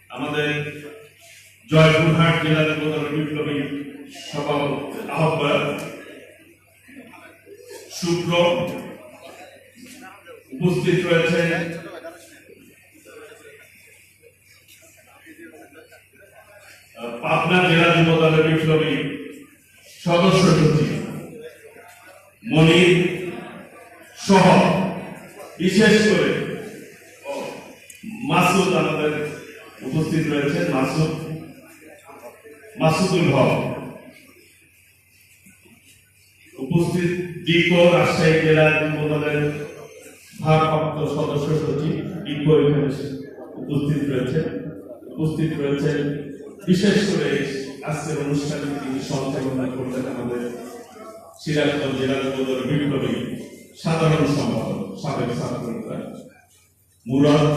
আমাদের জয়পুরহাট জেলা যুবদল বিপ্লবী আহ্বায়ক শুক্র উপস্থিত রয়েছেন পাবনা জেলা যুবদলের বিপ্লবী সদস্য সচিব মনির সহ বিশেষ করে মাসুদ আমাদের উপস্থিত রয়েছেন মাসুদুল হক উপস্থিত ডিকো রাজশাহী জেলা যুবদলের ভারপ্রাপ্ত সদস্য সচিব ডিকো উপস্থিত রয়েছেন বিশেষ করে আজকের অনুষ্ঠানে তিনি সঞ্চালনা করবেন আমাদের সিরাজগঞ্জ জেলা যুবদলের বিপ্লবী সাধারণ সম্পাদক সাবেক ছাত্র মুরাদ